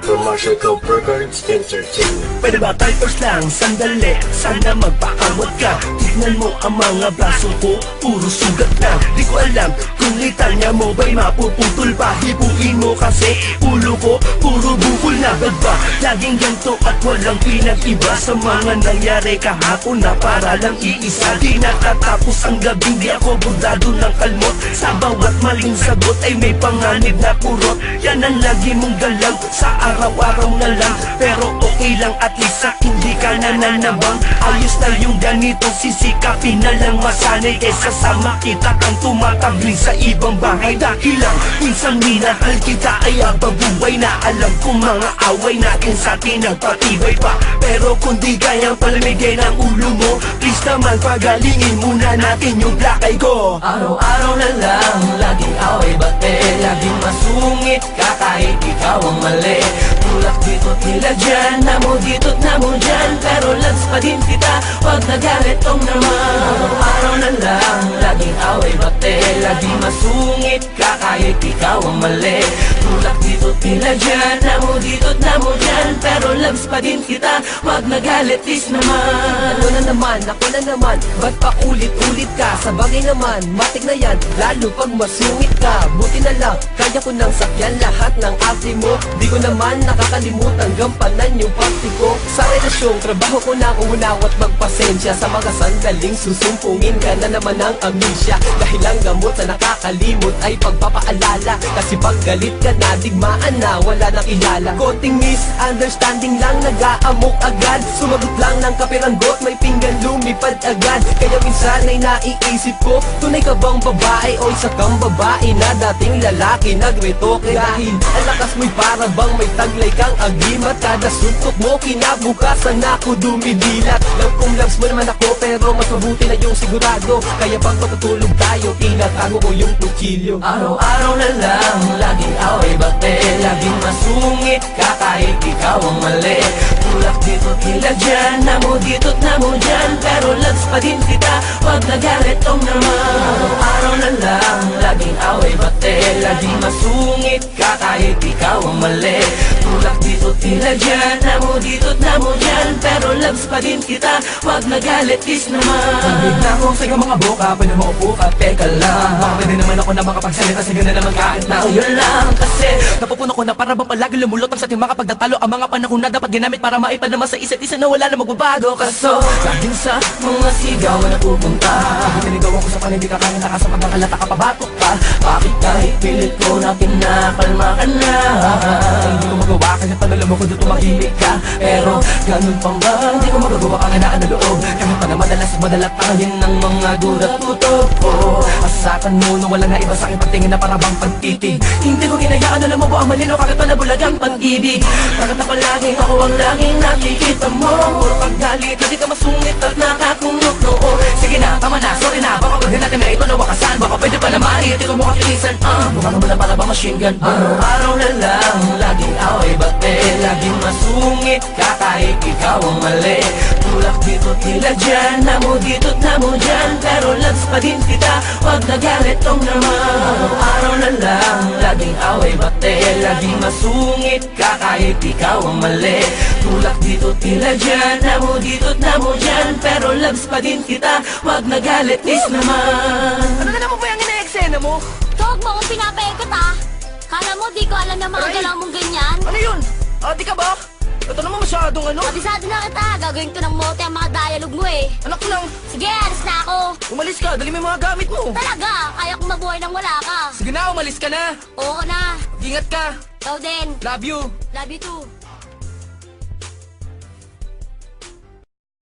Marshall Cove Records Entertainment. Pwede ba typers lang, sandali, sana magpakamot ka. Tignan mo ang mga braso ko, puro sugat na. Di ko alam kung litanya mo ba'y mapuputol pa. Hibuin mo kasi ulo ko, puro bukol na. Ba't ba laging ganito at walang pinag-iba sa mga nangyari kahapon na para lang iisa? Di natatapos ang gabi, di ako burdado ng kalmot. Sa bawat maling sagot ay may panganib na kurot. Yan ang lagi mong galang sa araw-araw na lang. Pero okay lang at least sa hindi ka nananabang. Ayos na yung ganito, sisikapin na lang masanay kesa sa makita kang tumatabli sa ibang bahay. Dahil lang minsan minahal kita ay ababuhay na. Alam kong mga away natin sa atin nagpatibay pa. Pero kung di kayang palamigin ang ulo mo, please naman pagalingin muna natin yung black eye ko. Araw-araw na lang, laging away bate, laging masungit ka kahit ikaw ang mali. Tulak dito tila dyan, namo dito't namo dyan, pero lags pa din kita, wag nagalit tong naman. Araw-araw na lang, laging away bate, laging masungit ka kahit ikaw ang mali. Tulak dito tila dyan, namo dito't namo dyan, pero lags pa din kita, wag nagalit is naman. Ako na naman, ba't pa ulit-ulit ka? Sa bagay naman, matik na yan, lalo pag masungit ka. Buti na lang, kaya ko nang sakyan lahat ng ate mo. Di ko naman nakakalimutan gampanan yung party ko. Sa relasyong trabaho ko na umunawat magpasensya. Sa mga sandaling susumpungin ka na naman ng amnesia. Dahil ang gamot sa nakakalimot ay pagpapaalala. Kasi pag galit ka na, digmaan na, wala nang kilala. Konting misunderstanding lang, nag-aamok agad. Sumagot lang ng kapiranggot, may pinggan lumipad agad. Kaya minsan ay naiisip ko, tunay ka bang babae o isa kang babae na dating lalaki nagretoke? Dahil ang lakas mo'y para bang may taglay kang agimat. Kada suntok mo kinabukasan ako dumidilat. Love kong loves mo naman ako, pero mas mabuti na yung sigurado. Kaya pag patutulog tayo, tinatago ko yung kutsilyo. Araw-araw na lang, laging away bate, laging masungit ka kahit ikaw ang mali. Tulak dito tila dyan, namo dito't namo dyan, pero lags pa din kita, wag nagalit tong naman. Araw-araw na lang, laging away bate, laging masungit ka kahit ikaw ang mali. Tulak dito tila dyan, namo dito't namo dyan, pero lags pa din kita, wag nagalit is naman. Big na ako sa iyong mga boka, pwede mo upo ka, teka lang. Pwede naman ako na makapagsalita, sige na naman kahit na Yun lang kasi napupuno ko na para bang palagi lumulutang sa ating mga pagdatalo. Ang mga panahon na dapat ginamit para maipadama sa isa't isa na wala na magbabago. Kaso laging sa mga sigaw na pupunta, pinagawa ko sa panhindi ka kaya nakasapag ng kalata ka pabatok pa. bakit kahit pilit ko na pinakalma ka na? Hindi ko magawa kahit panalo mo ko dito tumahimik ka. Pero ganun pang ba, hindi ko magagawa kang inaan na loob. Kahit pa na madalat tayo ng mga gulat tutok ko. Asakan mo na wala na iba sa akin pagtingin na para bang pagtitig. Hindi ko ginayaan na mo ang malino kahit pa nabulag ang pag-ibig. Bakit ako laging ako ang laging nakikita mo? Puro paggalit, hindi ka masungit at nakakunok noo. Sige na, tama na, sorry na, baka pag natin na ito na wakasan. Baka pwede pa naman, hindi ko mukha tilisan. Mukha naman na para ba machine gun? Araw na lang, laging away bate, laging masungit ka kahit ikaw ang mali. Tulak dito tila dyan, namo dito't namo dyan, pero lags pa din kita, wag nagalit tong naman. Araw na lang, laging away bate, laging masungit ka kahit ikaw ang mali. Tulak dito tila dyan, namo dito't namo dyan, pero lags pa din kita, wag nagalit is naman. Ano na naman ba yung ina-eksena mo? Huwag mo akong pinapaikot ah. Kala mo di ko alam na mga Aray! galaw mong ganyan? Ano yun? Di ka ba? Ito naman masyadong ano? Kabisado na kita, gagawin ko ng mote ang mga dialogue mo eh. Anak ko lang, Sige, alis na ako. umalis ka, dali mo yung mga gamit mo. Talaga, kaya kong mabuhay nang wala ka. Sige na, umalis ka na. Oo na. Ingat ka. Ikaw din. Love you. Love you too.